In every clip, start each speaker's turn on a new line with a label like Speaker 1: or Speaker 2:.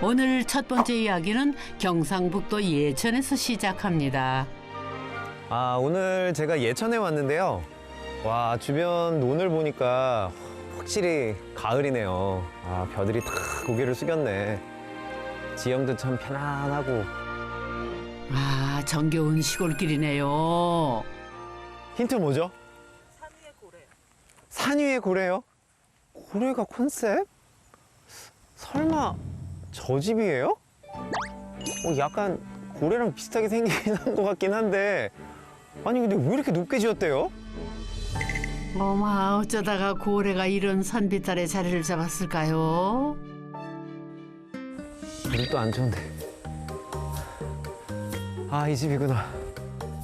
Speaker 1: 오늘 첫 번째 이야기는 경상북도 예천에서 시작합니다.
Speaker 2: 오늘 제가 예천에 왔는데요. 와, 주변 논을 보니까 확실히 가을이네요. 벼들이 탁 고개를 숙였네. 지형도 참 편안하고.
Speaker 1: 정겨운 시골길이네요.
Speaker 2: 힌트 뭐죠?
Speaker 3: 산 위의 고래.
Speaker 2: 산 위의 고래요? 고래가 컨셉? 설마 저 집이에요? 약간 고래랑 비슷하게 생기긴 한 것 같긴 한데, 아니 근데 왜 이렇게 높게 지었대요?
Speaker 1: 어쩌다가 고래가 이런 산비탈에 자리를 잡았을까요?
Speaker 2: 물도 안 좋은데. 이 집이구나.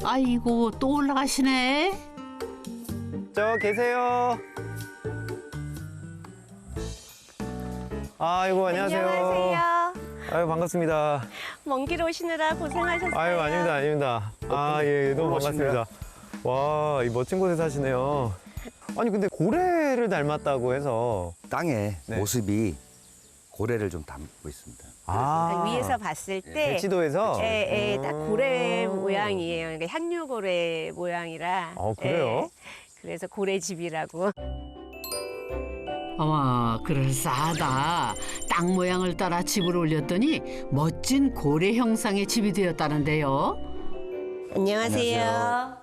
Speaker 1: 아이고 또 올라가시네.
Speaker 2: 저 계세요. 아이고 안녕하세요.
Speaker 3: 안녕하세요.
Speaker 2: 아유 반갑습니다.
Speaker 3: 먼 길 오시느라 고생하셨어요.
Speaker 2: 아유 아닙니다. 예, 너무 반갑습니다. 와, 이 멋진 곳에 사시네요. 아니 근데 고래를 닮았다고 해서.
Speaker 4: 땅의
Speaker 2: 네.
Speaker 4: 모습이 고래를 좀 담고 있습니다.
Speaker 3: 위에서 봤을 때
Speaker 2: 대치도에서.
Speaker 3: 딱 고래 모양이에요. 그러니까 향유고래 모양이라.
Speaker 2: 그래요?
Speaker 3: 예, 그래서 고래집이라고.
Speaker 1: 어머 그럴싸하다. 땅 모양을 따라 집을 올렸더니 멋진 고래 형상의 집이 되었다는데요.
Speaker 3: 안녕하세요.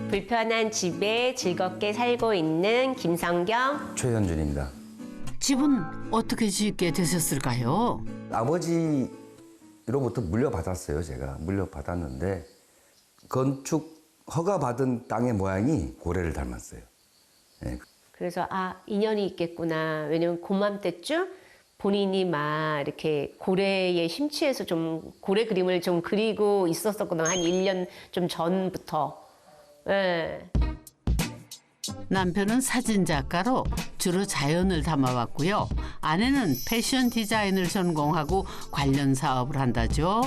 Speaker 3: 불편한 집에 즐겁게 살고 있는 김성경.
Speaker 4: 최현준입니다.
Speaker 1: 집은 어떻게 짓게 되셨을까요?
Speaker 4: 아버지로부터 물려받았어요. 제가 물려받았는데 건축 허가 받은 땅의 모양이 고래를 닮았어요. 네.
Speaker 3: 그래서 인연이 있겠구나. 왜냐면 고맘때쯤 본인이 막 이렇게 고래에 심취해서 좀 고래 그림을 좀 그리고 있었었거든요. 한 1년 좀 전부터. 예.
Speaker 1: 남편은 사진작가로 주로 자연을 담아왔고요. 아내는 패션 디자인을 전공하고 관련 사업을 한다죠.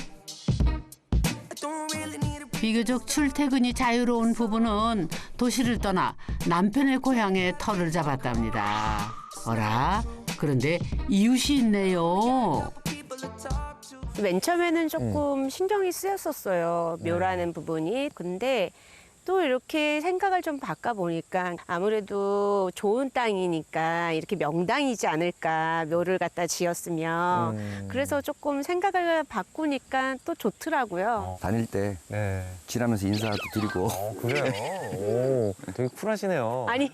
Speaker 1: 비교적 출퇴근이 자유로운 부부는 도시를 떠나 남편의 고향에 터를 잡았답니다. 그런데 이웃이 있네요.
Speaker 3: 맨 처음에는 조금 신경이 쓰였었어요. 묘라는 부분이. 근데 또 이렇게 생각을 좀 바꿔보니까 아무래도 좋은 땅이니까 이렇게 명당이지 않을까, 묘를 갖다 지었으면. 그래서 조금 생각을 바꾸니까 또 좋더라고요.
Speaker 4: 다닐 때
Speaker 2: 네.
Speaker 4: 지나면서 인사도 드리고.
Speaker 2: 그래요? 오, 되게 쿨하시네요.
Speaker 3: 아니,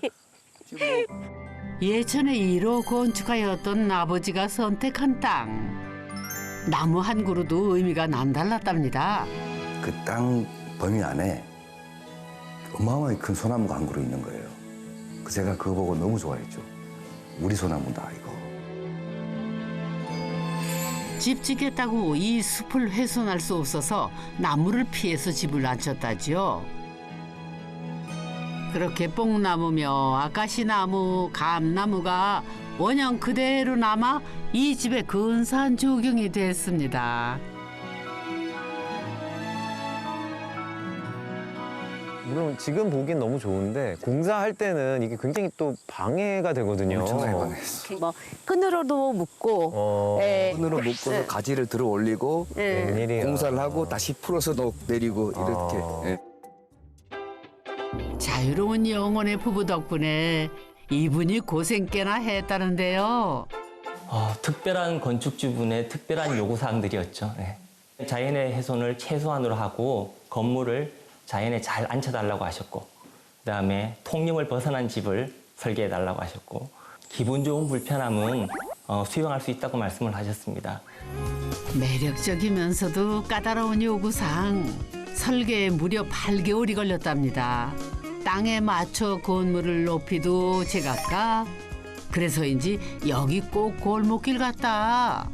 Speaker 1: 예천에 1호 건축하였던 아버지가 선택한 땅. 나무 한 그루도 의미가 남달랐답니다.
Speaker 4: 그 땅 범위 안에 어마어마하게 큰 소나무가 한 그루 있는 거예요. 제가 그거 보고 너무 좋아했죠. 우리 소나무다 이거.
Speaker 1: 집 짓겠다고 이 숲을 훼손할 수 없어서 나무를 피해서 집을 앉혔다지요. 그렇게 뽕나무며 아카시나무, 감나무가 원형 그대로 남아 이 집의 근사한 조경이 됐습니다.
Speaker 2: 물론 지금 보기엔 너무 좋은데 공사할 때는 이게 굉장히 또 방해가 되거든요.
Speaker 4: 엄청나게 방해했어.
Speaker 3: 뭐 끈으로도 묶고, 예.
Speaker 4: 손으로 묶어서 가지를 들어 올리고
Speaker 2: 웬일이야.
Speaker 4: 공사를 하고 다시 풀어서 내리고 이렇게. 예.
Speaker 1: 자유로운 영혼의 부부 덕분에 이분이 고생 꽤나 했다는데요.
Speaker 5: 특별한 건축주분의 특별한 요구사항들이었죠. 네. 자연의 훼손을 최소한으로 하고 건물을 자연에 잘 앉혀달라고 하셨고, 그다음에 통념을 벗어난 집을 설계해달라고 하셨고, 기분 좋은 불편함은 수용할 수 있다고 말씀을 하셨습니다.
Speaker 1: 매력적이면서도 까다로운 요구사항. 설계에 무려 8개월이 걸렸답니다. 땅에 맞춰 건물을 높이도 제각각. 그래서인지 여기 꼭 골목길 같다.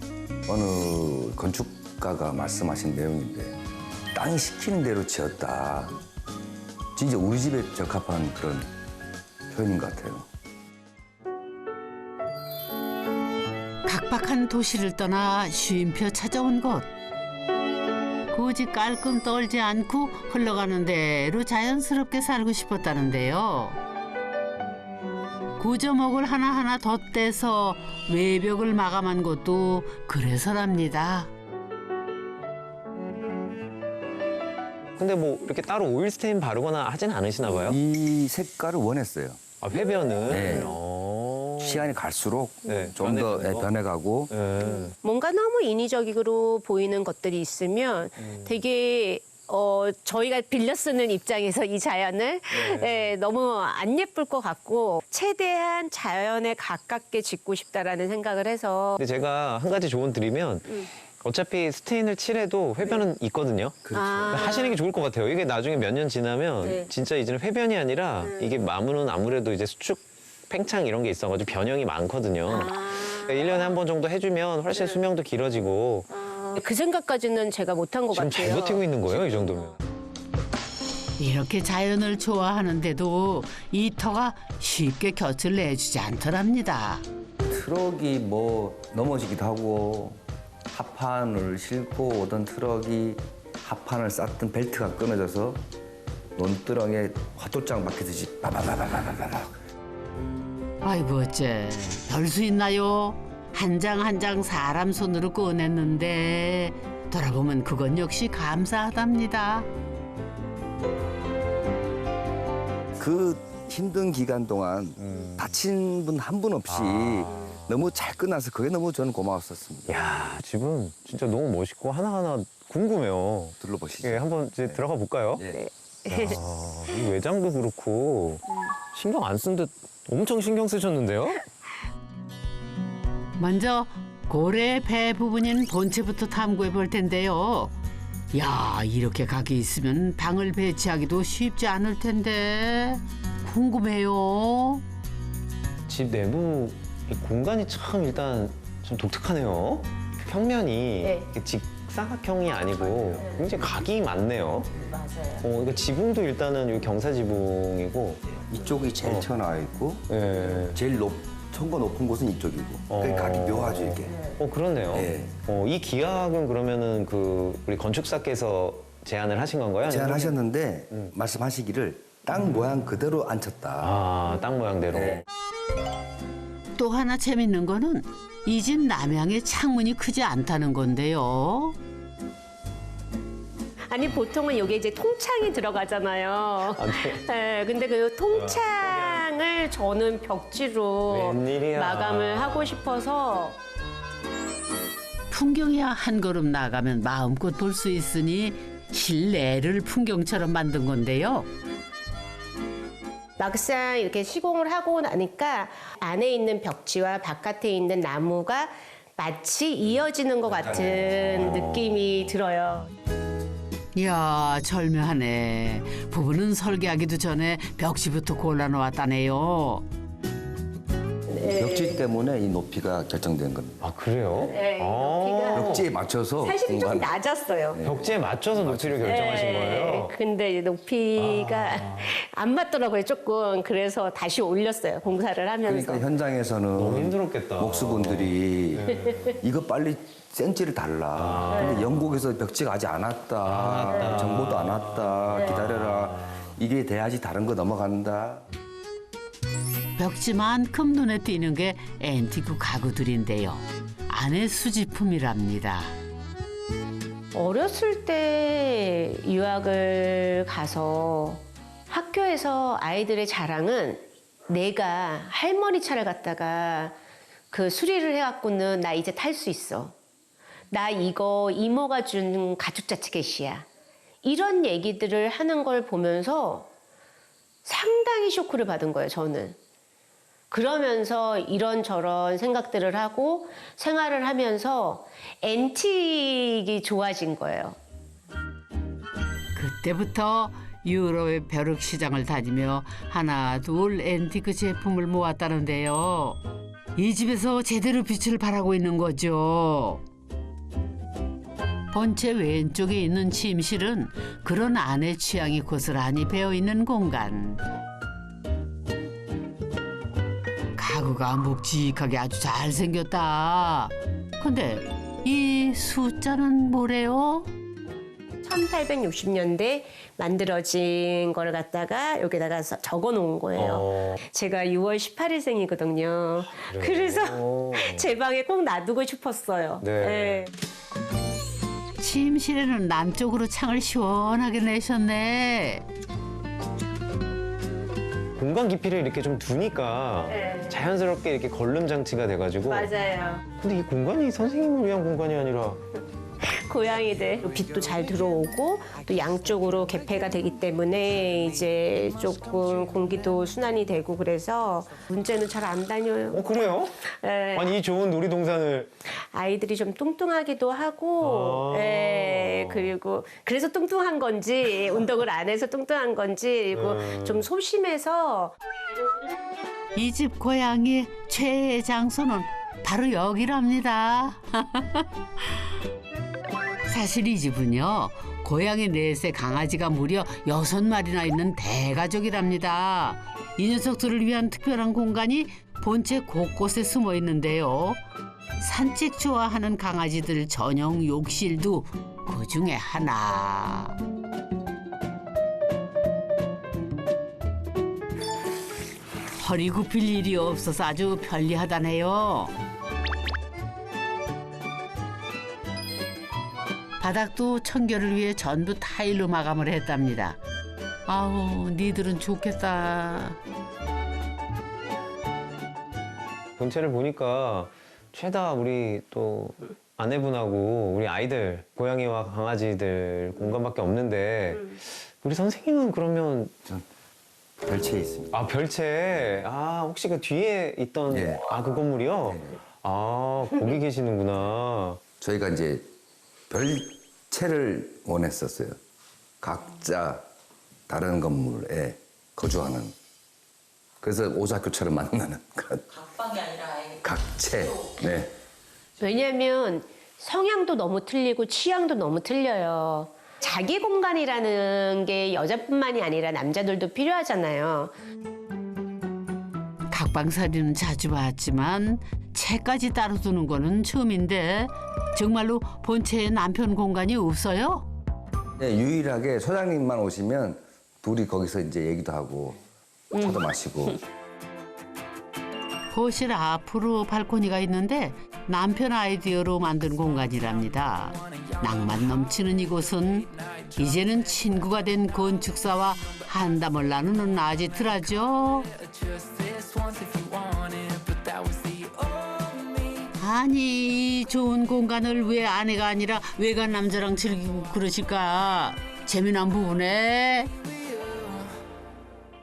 Speaker 4: 어느 건축가가 말씀하신 내용인데 땅이 시키는 대로 지었다. 진짜 우리 집에 적합한 그런 표현인 것 같아요.
Speaker 1: 각박한 도시를 떠나 쉼표 찾아온 곳. 굳이 깔끔 떨지 않고 흘러가는 대로 자연스럽게 살고 싶었다는데요. 구조목을 하나하나 덧대서 외벽을 마감한 것도 그래서랍니다.
Speaker 2: 근데 뭐 이렇게 따로 오일 스테인 바르거나 하진 않으시나 봐요?
Speaker 4: 이 색깔을 원했어요.
Speaker 2: 아, 회변은?
Speaker 4: 네.
Speaker 2: 어.
Speaker 4: 시간이 갈수록
Speaker 2: 네,
Speaker 4: 좀 더
Speaker 2: 변해가는 거?
Speaker 4: 변해가고
Speaker 2: 네.
Speaker 3: 뭔가 너무 인위적으로 보이는 것들이 있으면 되게 저희가 빌려 쓰는 입장에서 이 자연을 너무 안 예쁠 것 같고 최대한 자연에 가깝게 짓고 싶다라는 생각을 해서
Speaker 2: 근데 제가 한 가지 조언 드리면 어차피 스테인을 칠해도 회변은 있거든요.
Speaker 3: 아.
Speaker 2: 하시는 게 좋을 것 같아요. 이게 나중에 몇 년 지나면
Speaker 3: 네.
Speaker 2: 진짜 이제는 회변이 아니라 이게 마무는 아무래도 이제 수축, 팽창 이런 게 있어가지고 변형이 많거든요.
Speaker 3: 아.
Speaker 2: 1년에 한 번 정도 해주면 훨씬 수명도 길어지고
Speaker 3: 그 생각까지는 제가 못한 것
Speaker 2: 지금
Speaker 3: 같아요.
Speaker 2: 잘 버티고 있는 거예요, 이 정도면.
Speaker 1: 이렇게 자연을 좋아하는데도 이 터가 쉽게 곁을 내주지 않더랍니다.
Speaker 4: 트럭이 뭐 넘어지기도 하고 하판을 싣고 오던 트럭이 하판을 쌌던 벨트가 끊어져서 논두렁에 화돌장 박히듯이 바바바바바바바.
Speaker 1: 아이고 어째 별 수 있나요? 한 장 한 장 사람 손으로 꺼냈는데 돌아보면 그건 역시 감사하답니다.
Speaker 4: 그 힘든 기간 동안 다친 분 한 분 없이 너무 잘 끝나서 그게 너무 저는 고마웠었습니다.
Speaker 2: 야, 집은 진짜 너무 멋있고 하나하나 궁금해요.
Speaker 4: 둘러보시죠.
Speaker 2: 예, 한번 이제 들어가 볼까요?
Speaker 4: 예.
Speaker 2: 아, 이 외장도 그렇고 신경 안 쓴 듯 엄청 신경 쓰셨는데요?
Speaker 1: 먼저 고래 배 부분인 본체부터 탐구해 볼 텐데요. 야, 이렇게 각이 있으면 방을 배치하기도 쉽지 않을 텐데 궁금해요.
Speaker 2: 집 내부 이 공간이 참 일단 좀 독특하네요. 평면이
Speaker 3: 네.
Speaker 2: 이렇게 직사각형이 아니고 굉장히 각이 많네요.
Speaker 3: 맞아요.
Speaker 2: 이거 지붕도 일단은 이 경사 지붕이고,
Speaker 4: 이쪽이 제일 튀어나와 있고
Speaker 2: 예.
Speaker 4: 제일 천거 높은 곳은 이쪽이고 그 각이 묘하죠 이게.
Speaker 2: 그렇네요.
Speaker 4: 예.
Speaker 2: 이 기각은 그러면은 우리 건축사께서 제안을 하신 건가요? 아니면
Speaker 4: 제안하셨는데 말씀하시기를 땅 모양 그대로 앉혔다.
Speaker 2: 아, 땅 모양대로.
Speaker 4: 네.
Speaker 1: 또 하나 재밌는 거는 이 집 남향의 창문이 크지 않다는 건데요.
Speaker 3: 아니 보통은 여기 이제 통창이 들어가잖아요.
Speaker 2: 아, 네.
Speaker 3: 근데 그 통창을 저는 벽지로
Speaker 2: 웬일이야.
Speaker 3: 마감을 하고 싶어서
Speaker 1: 풍경이야 한 걸음 나가면 마음껏 볼 수 있으니 실내를 풍경처럼 만든 건데요.
Speaker 3: 막상 이렇게 시공을 하고 나니까 안에 있는 벽지와 바깥에 있는 나무가 마치 이어지는 것 같은 느낌이 들어요.
Speaker 1: 이야 절묘하네. 부부는 설계하기도 전에 벽지부터 골라놓았다네요.
Speaker 4: 벽지 때문에 이 높이가 결정된 겁니다.
Speaker 2: 아, 그래요?
Speaker 3: 네,
Speaker 2: 아.
Speaker 3: 높이가
Speaker 4: 벽지에 맞춰서
Speaker 3: 사실 좀
Speaker 4: 공간
Speaker 3: 낮았어요.
Speaker 2: 벽지에 맞춰서 높이를 결정하신 거예요?
Speaker 3: 근데 이제 높이가 안 맞더라고요, 조금. 그래서 다시 올렸어요, 공사를 하면서.
Speaker 4: 그러니까 현장에서는
Speaker 2: 너무 힘들었겠다.
Speaker 4: 목수분들이 이거 빨리 센치를 달라. 근데 영국에서 벽지가 아직 안 왔다. 정보도 안 왔다. 기다려라. 이게 돼야지 다른 거 넘어간다.
Speaker 1: 벽지만큼 눈에 띄는 게 앤티크 가구들인데요. 안의 수집품이랍니다.
Speaker 3: 어렸을 때 유학을 가서 학교에서 아이들의 자랑은 내가 할머니 차를 갖다가 그 수리를 해갖고는 나 이제 탈 수 있어. 나 이거 이모가 준 가죽 자켓이야. 이런 얘기들을 하는 걸 보면서 상당히 쇼크를 받은 거예요, 저는. 그러면서 이런저런 생각들을 하고 생활을 하면서 앤틱이 좋아진 거예요.
Speaker 1: 그때부터 유럽의 벼룩시장을 다니며 하나 둘 앤티크 제품을 모았다는데요. 이 집에서 제대로 빛을 발하고 있는 거죠. 본체 왼쪽에 있는 침실은 그런 안의 취향이 고스란히 배어있는 공간. 가구가 묵직하게 아주 잘생겼다. 근데 이 숫자는 뭐래요?
Speaker 3: 1860년대 만들어진 거를 갖다가 여기다가 적어 놓은 거예요. 제가 6월 18일생이거든요. 그래서 제 방에 꼭 놔두고 싶었어요.
Speaker 2: 네.
Speaker 1: 침실에는 남쪽으로 창을 시원하게 내셨네.
Speaker 2: 공간 깊이를 이렇게 좀 두니까
Speaker 3: 네.
Speaker 2: 자연스럽게 이렇게 걸름 장치가 돼가지고.
Speaker 3: 맞아요.
Speaker 2: 근데 이 공간이 선생님을 위한 공간이 아니라
Speaker 3: 고양이들 빛도 잘 들어오고 또 양쪽으로 개폐가 되기 때문에 이제 조금 공기도 순환이 되고 그래서 문제는 잘 안 다녀요.
Speaker 2: 그래요?
Speaker 3: 예.
Speaker 2: 아니 이 좋은 놀이동산을
Speaker 3: 아이들이 좀 뚱뚱하기도 하고,
Speaker 2: 아.
Speaker 3: 예, 그리고 그래서 뚱뚱한 건지 운동을 안 해서 뚱뚱한 건지 그리고 좀 소심해서
Speaker 1: 이 집 고양이 최애 장소는 바로 여기랍니다. 사실 이 집은요, 고양이 넷에 강아지가 무려 6마리나 있는 대가족이랍니다. 이 녀석들을 위한 특별한 공간이 본체 곳곳에 숨어 있는데요. 산책 좋아하는 강아지들 전용 욕실도 그 중에 하나. 허리 굽힐 일이 없어서 아주 편리하다네요. 바닥도 청결을 위해 전부 타일로 마감을 했답니다. 아우, 니들은 좋겠다.
Speaker 2: 본체를 보니까 최다 우리 또 아내분하고 우리 아이들, 고양이와 강아지들 공간밖에 없는데 우리 선생님은 그러면
Speaker 4: 별채에 있습니다.
Speaker 2: 아 별채 혹시 그 뒤에 있던
Speaker 4: 네.
Speaker 2: 그 건물이요?
Speaker 4: 네.
Speaker 2: 거기 계시는구나.
Speaker 4: 저희가 이제 별채를 원했었어요. 각자 다른 건물에 거주하는. 그래서 오작교처럼 만나는 그런. 각방이 아니라 각채. 네.
Speaker 3: 왜냐하면 성향도 너무 틀리고 취향도 너무 틀려요. 자기 공간이라는 게 여자뿐만이 아니라 남자들도 필요하잖아요.
Speaker 1: 각방살이는 자주 봤지만 채까지 따로 두는 거는 처음인데 정말로 본체에 남편 공간이 없어요?
Speaker 4: 네, 유일하게 소장님만 오시면 둘이 거기서 이제 얘기도 하고 차도 마시고.
Speaker 1: 거실 앞으로 발코니가 있는데 남편 아이디어로 만든 공간이랍니다. 낭만 넘치는 이곳은 이제는 친구가 된 건축사와 한담을 나누는 아지트라죠. 아니, 이 좋은 공간을 왜 아내가 아니라 외간 남자랑 즐기고 그러실까? 재미난 부분에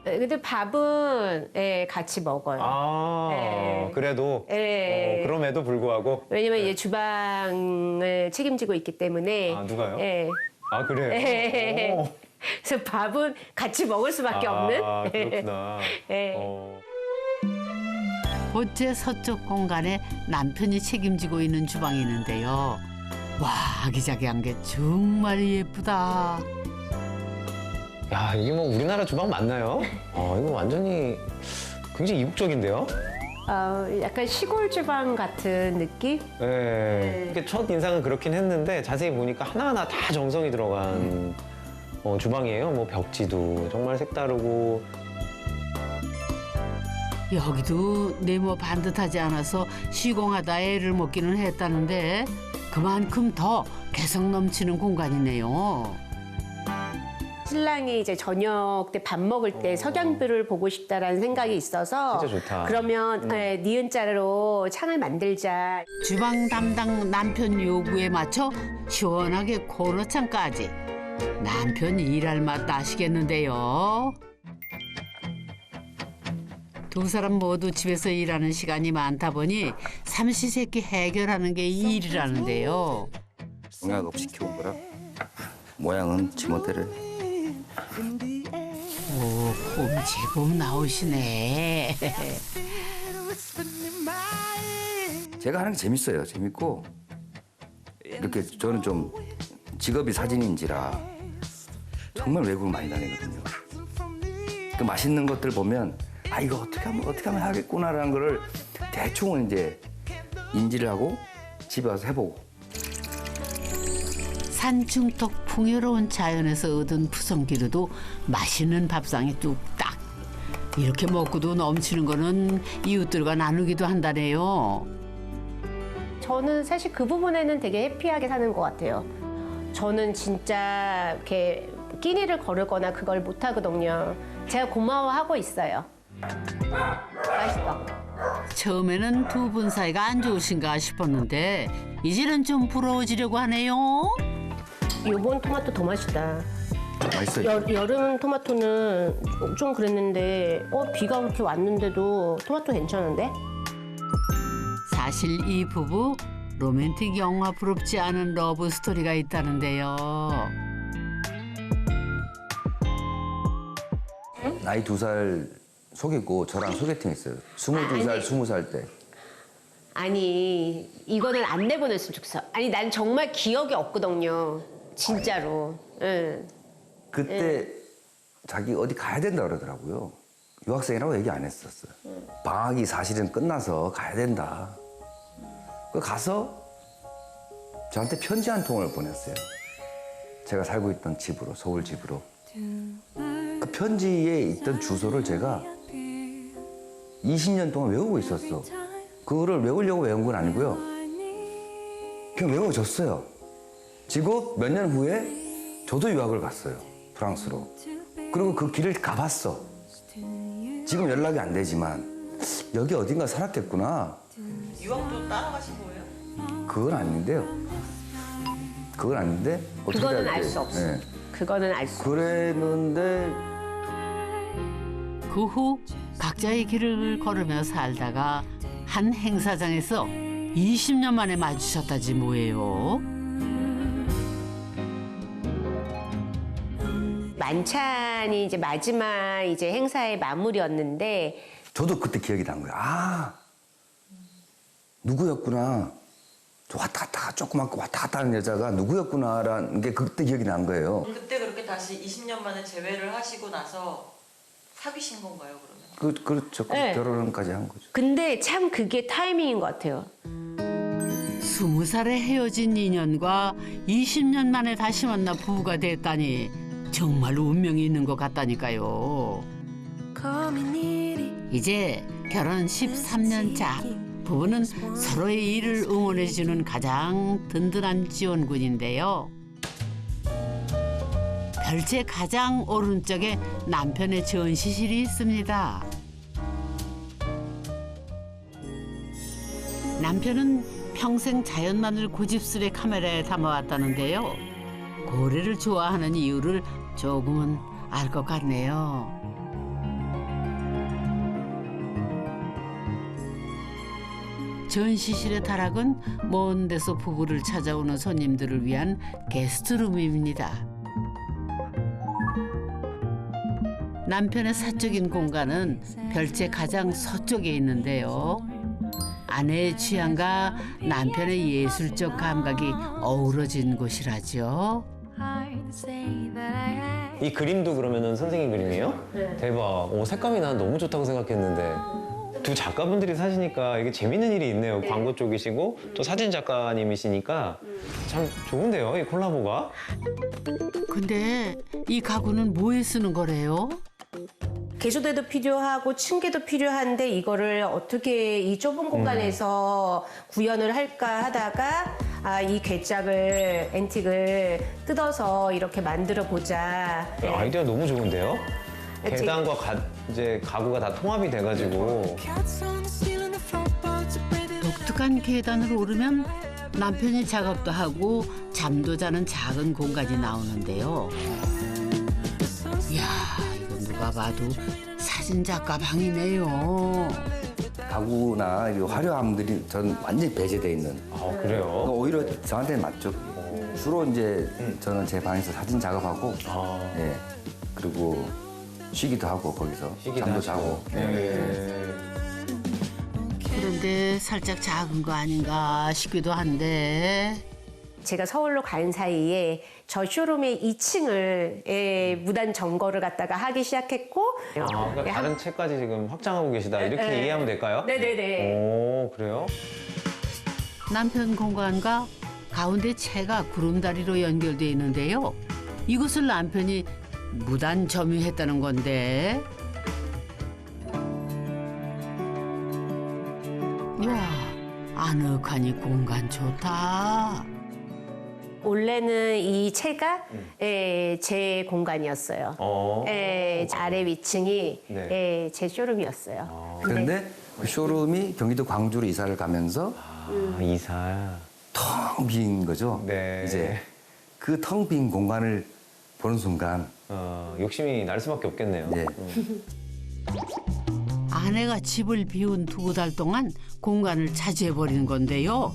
Speaker 3: 근데 밥은 같이 먹어요. 네.
Speaker 2: 그래도
Speaker 3: 네.
Speaker 2: 그럼에도 불구하고
Speaker 3: 왜냐면 이제 주방을 책임지고 있기 때문에.
Speaker 2: 누가요?
Speaker 3: 예.
Speaker 2: 그래요?
Speaker 3: 예.
Speaker 2: 오.
Speaker 3: 그래서 밥은 같이 먹을 수밖에 없는.
Speaker 2: 그렇구나.
Speaker 3: 예.
Speaker 1: 본체 서쪽 공간에 남편이 책임지고 있는 주방이 있는데요. 와, 아기자기한 게 정말 예쁘다.
Speaker 2: 야, 이게 뭐 우리나라 주방 맞나요? 이거 완전히 굉장히 이국적인데요?
Speaker 3: 약간 시골 주방 같은 느낌?
Speaker 2: 네. 이렇게 첫 인상은 그렇긴 했는데 자세히 보니까 하나하나 다 정성이 들어간 주방이에요. 뭐 벽지도 정말 색다르고.
Speaker 1: 여기도 네모 반듯하지 않아서 시공하다 애를 먹기는 했다는데 그만큼 더 개성 넘치는 공간이네요.
Speaker 3: 신랑이 이제 저녁 때 밥 먹을 때 석양뷰를 보고 싶다라는 생각이 있어서
Speaker 2: 진짜 좋다.
Speaker 3: 그러면 니은자로 창을 만들자.
Speaker 1: 주방 담당 남편 요구에 맞춰 시원하게 코너창까지. 남편이 일할 맛 나시겠는데요. 두 사람 모두 집에서 일하는 시간이 많다 보니 삼시세끼 해결하는 게 일이라는데요.
Speaker 4: 영약 없이 키운 거라 모양은 지멋대로.
Speaker 1: 오, 폼 제법 나오시네.
Speaker 4: 제가 하는 게 재밌어요. 재밌고 이렇게 저는 좀 직업이 사진인지라 정말 외국을 많이 다니거든요. 그 맛있는 것들 보면 이거 어떻게 하면 하겠구나라는 거를 대충은 이제 인지를 하고 집에 와서 해보고.
Speaker 1: 산중턱 풍요로운 자연에서 얻은 푸성기로도 맛있는 밥상이 뚝딱. 이렇게 먹고도 넘치는 거는 이웃들과 나누기도 한다네요.
Speaker 3: 저는 사실 그 부분에는 되게 해피하게 사는 것 같아요. 저는 진짜 이렇게 끼니를 거르거나 그걸 못 하거든요. 제가 고마워하고 있어요. 맛있어.
Speaker 1: 처음에는 두 분 사이가 안 좋으신가 싶었는데 이제는 좀 부러워지려고 하네요.
Speaker 3: 이번 토마토 더 맛있다.
Speaker 4: 맛있어요.
Speaker 3: 여름 토마토는 좀 그랬는데 비가 그렇게 왔는데도 토마토 괜찮은데?
Speaker 1: 사실 이 부부 로맨틱 영화 부럽지 않은 러브 스토리가 있다는데요.
Speaker 4: 나이 2살 속이고 저랑 소개팅 했어요. 22살,
Speaker 3: 아니.
Speaker 4: 20살 때.
Speaker 3: 아니 이거는 안 내보냈으면 좋겠어. 아니 난 정말 기억이 없거든요. 진짜로. 응.
Speaker 4: 그때 자기 어디 가야 된다 그러더라고요. 유학생이라고 얘기 안 했었어요. 방학이 사실은 끝나서 가야 된다. 그 가서 저한테 편지 한 통을 보냈어요. 제가 살고 있던 집으로, 서울 집으로. 그 편지에 있던 주소를 제가 20년 동안 외우고 있었어. 그거를 외우려고 외운 건 아니고요. 그냥 외워졌어요. 지금 몇 년 후에 저도 유학을 갔어요. 프랑스로. 그리고 그 길을 가봤어. 지금 연락이 안 되지만 여기 어딘가 살았겠구나.
Speaker 6: 유학도 따라가신 거예요?
Speaker 4: 그건 아닌데요. 그건 아닌데 어떻게
Speaker 3: 그거는
Speaker 4: 할지.
Speaker 3: 알 수 없어.
Speaker 4: 네.
Speaker 3: 그거는 알 수 없어.
Speaker 4: 그랬는데
Speaker 1: 그 후 각자의 길을 걸으며 살다가 한 행사장에서 20년 만에 마주쳤다지 뭐예요.
Speaker 3: 만찬이 이제 마지막 이제 행사의 마무리였는데
Speaker 4: 저도 그때 기억이 난 거예요. 아, 누구였구나. 저 왔다 갔다 조그맣고 왔다 갔다 하는 여자가 누구였구나라는 게 그때 기억이 난 거예요.
Speaker 6: 그때 그렇게 다시 20년 만에 재회를 하시고 나서 사귀신 건가요, 그러면?
Speaker 4: 그렇죠.
Speaker 3: 네.
Speaker 4: 결혼까지 한 거죠.
Speaker 3: 근데 참 그게 타이밍인 것 같아요.
Speaker 1: 20살에 헤어진 인연과 20년 만에 다시 만나 부부가 됐다니 정말 운명이 있는 것 같다니까요. 이제 결혼 13년 차. 부부는 서로의 일을 응원해주는 가장 든든한 지원군인데요. 별채 가장 오른쪽에 남편의 전시실이 있습니다. 남편은 평생 자연만을 고집스레 카메라에 담아왔다는데요. 고래를 좋아하는 이유를 조금은 알 것 같네요. 전시실의 다락은 먼 데서 부부를 찾아오는 손님들을 위한 게스트룸입니다. 남편의 사적인 공간은 별채 가장 서쪽에 있는데요. 아내의 취향과 남편의 예술적 감각이 어우러진 곳이라죠.
Speaker 2: 이 그림도 그러면은 선생님 그림이에요?
Speaker 3: 네.
Speaker 2: 대박. 오, 색감이 난 너무 좋다고 생각했는데. 두 작가분들이 사시니까 이게 재밌는 일이 있네요. 광고 쪽이시고 또 사진 작가님이시니까 참 좋은데요, 이 콜라보가.
Speaker 1: 근데 이 가구는 뭐에 쓰는 거래요?
Speaker 3: 개조대도 필요하고 층계도 필요한데 이거를 어떻게 이 좁은 공간에서 구현을 할까 하다가 이 괴짝을 앤틱을 뜯어서 이렇게 만들어 보자.
Speaker 2: 아이디어 너무 좋은데요?
Speaker 3: 네,
Speaker 2: 계단과 이제 가구가 다 통합이 돼가지고
Speaker 1: 독특한 계단을 오르면 남편이 작업도 하고 잠도 자는 작은 공간이 나오는데요. 이야, 이건 누가 봐도 사진작가 방이네요.
Speaker 4: 가구나 이 화려함들이 전 완전히 배제돼 있는.
Speaker 2: 아, 그래요?
Speaker 4: 오히려 저한테는 맞죠. 주로 이제 저는 제 방에서 사진 작업하고,
Speaker 2: 아.
Speaker 4: 예, 그리고 쉬기도 하고 거기서
Speaker 2: 쉬기도
Speaker 4: 잠도
Speaker 2: 하시고.
Speaker 4: 자고.
Speaker 2: 네.
Speaker 1: 그런데 살짝 작은 거 아닌가 싶기도 한데.
Speaker 3: 제가 서울로 간 사이에 저 쇼룸의 2층을 무단 점거를 갖다가 하기 시작했고.
Speaker 2: 아, 그러니까 다른 책까지 지금 확장하고 계시다 이렇게
Speaker 3: 네.
Speaker 2: 이해하면 될까요?
Speaker 3: 네네네.
Speaker 2: 오, 그래요?
Speaker 1: 남편 공간과 가운데 채가 구름다리로 연결돼 있는데요. 이것을 남편이 무단 점유했다는 건데. 이야, 아늑하니 공간 좋다.
Speaker 3: 원래는 이 채가 제 공간이었어요. 아래 위층이
Speaker 2: 네.
Speaker 3: 제 쇼룸이었어요.
Speaker 4: 그런데 그 쇼룸이 경기도 광주로 이사를 가면서
Speaker 2: 이사.
Speaker 4: 텅 빈 거죠.
Speaker 2: 네.
Speaker 4: 이제 그 텅 빈 공간을 보는 순간
Speaker 2: 욕심이 날 수밖에 없겠네요.
Speaker 4: 네.
Speaker 1: 아내가 집을 비운 2달 동안 공간을 차지해버린 건데요.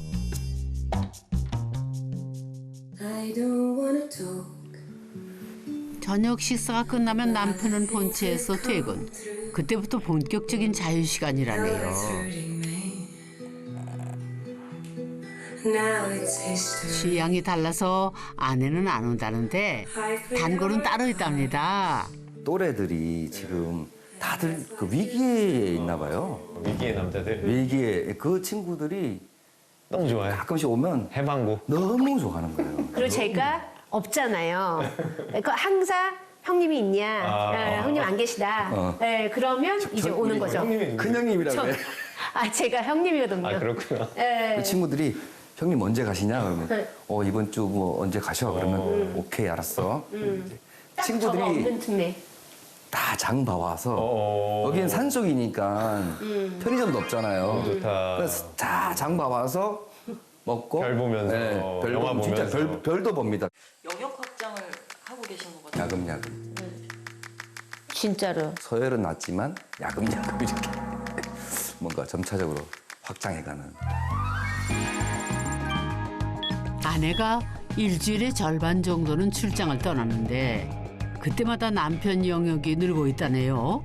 Speaker 1: 저녁 식사가 끝나면 남편은 본체에서 퇴근. 그때부터 본격적인 자유시간이라네요. 취향이 달라서 아내는 안 온다는데 단골은 따로 있답니다.
Speaker 4: 또래들이 지금 다들 그 위기에 있나 봐요.
Speaker 2: 위기의 남자들
Speaker 4: 위기에 그 친구들이
Speaker 2: 너무 좋아해.
Speaker 4: 가끔씩 오면
Speaker 2: 해방구.
Speaker 4: 너무 좋아하는 거예요.
Speaker 3: 그리고 제가 없잖아요. 그 항상 형님이 있냐? 형님 안 계시다. 네, 그러면 이제 오는 거죠.
Speaker 2: 형님이
Speaker 4: 큰 형님이라고 해.
Speaker 3: 제가 형님이거든요.
Speaker 2: 아 그렇구나.
Speaker 3: 네.
Speaker 4: 그 친구들이 형님 언제 가시냐 그러면
Speaker 3: 네.
Speaker 4: 이번 주 뭐 언제 가셔 그러면 오케이 알았어.
Speaker 3: 딱 저거
Speaker 4: 친구들이
Speaker 3: 없는 틈에.
Speaker 4: 다 장 봐와서 여기는 산속이니까 편의점도 없잖아요.
Speaker 2: 좋다.
Speaker 4: 그래서 다 장 봐와서 먹고
Speaker 2: 별 보면서,
Speaker 4: 별
Speaker 2: 영화
Speaker 4: 진짜
Speaker 2: 보면서.
Speaker 4: 별도 봅니다.
Speaker 6: 영역 확장을 하고 계신 거거든요.
Speaker 4: 야금야금.
Speaker 3: 진짜로.
Speaker 4: 서열은 낮지만 야금야금 이렇게 뭔가 점차적으로 확장해가는.
Speaker 1: 아내가 일주일에 절반 정도는 출장을 떠나는데 그때마다 남편 영역이 늘고 있다네요.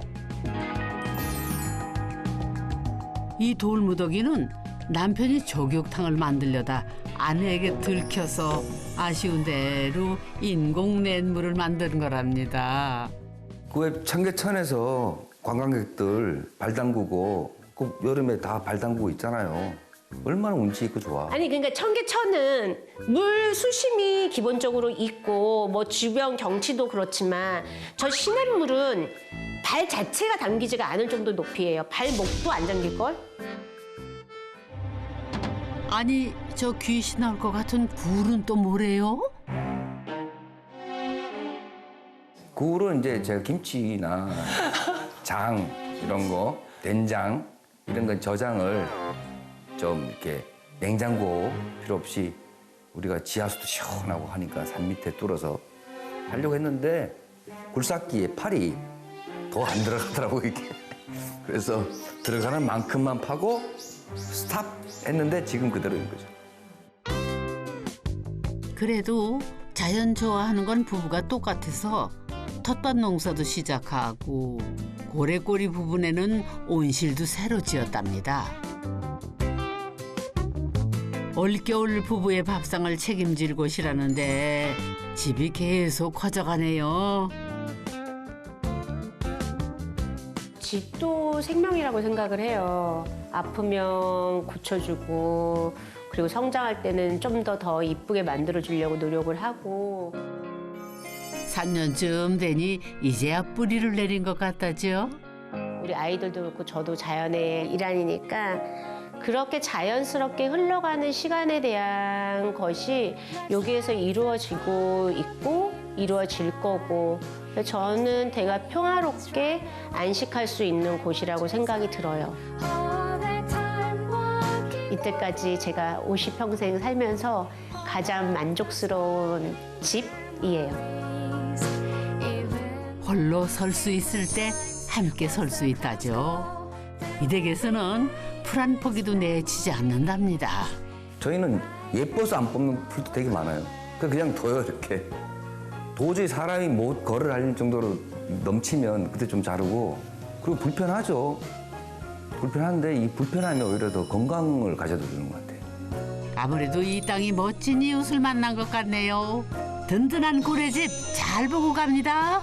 Speaker 1: 이 돌무더기는 남편이 조격탕을 만들려다 아내에게 들켜서 아쉬운 대로 인공 냇물을 만든 거랍니다.
Speaker 4: 그 청계천에서 관광객들 발 담그고 그 여름에 다 발 담그고 있잖아요. 얼마나 운치 있고 좋아.
Speaker 3: 아니 그러니까 청계천은 물 수심이 기본적으로 있고 뭐 주변 경치도 그렇지만 저 시냇물은 발 자체가 담기지가 않을 정도 높이에요. 발목도 안 잠길 걸?
Speaker 1: 아니 저 귀신 나올 것 같은 굴은 또 뭐래요?
Speaker 4: 굴은 이제 제가 김치나 장 이런 거, 된장 이런 건 저장을 좀 이렇게 냉장고 필요 없이 우리가 지하수도 시원하고 하니까 산 밑에 뚫어서 하려고 했는데 굴삭기에 팔이 더 안 들어가더라고 이게. 그래서 들어가는 만큼만 파고 스탑 했는데 지금 그대로인 거죠.
Speaker 1: 그래도 자연 좋아하는 건 부부가 똑같아서 텃밭 농사도 시작하고 고래꼬리 부분에는 온실도 새로 지었답니다. 올겨울 부부의 밥상을 책임질 곳이라는데 집이 계속 커져가네요.
Speaker 3: 집도 생명이라고 생각을 해요. 아프면 고쳐주고 그리고 성장할 때는 좀 더 이쁘게 만들어주려고 노력을 하고
Speaker 1: 3년쯤 되니 이제야 뿌리를 내린 것 같다죠.
Speaker 3: 우리 아이들도 그렇고 저도 자연의 일환이니까 그렇게 자연스럽게 흘러가는 시간에 대한 것이 여기에서 이루어지고 있고 이루어질 거고 저는 되게 평화롭게 안식할 수 있는 곳이라고 생각이 들어요. 이때까지 제가 50평생 살면서 가장 만족스러운 집이에요.
Speaker 1: 홀로 설 수 있을 때 함께 설 수 있다죠. 이 댁에서는 풀 한 포기도 내치지 않는답니다.
Speaker 4: 저희는 예뻐서 안 뽑는 풀도 되게 많아요. 그냥 둬요 이렇게. 도저히 사람이 못 걸을 할 정도로 넘치면 그때 좀 자르고 그리고 불편하죠. 불편한데 이 불편함이 오히려 더 건강을 가져다 주는 것 같아요.
Speaker 1: 아무래도 이 땅이 멋진 이웃을 만난 것 같네요. 든든한 고래집 잘 보고 갑니다.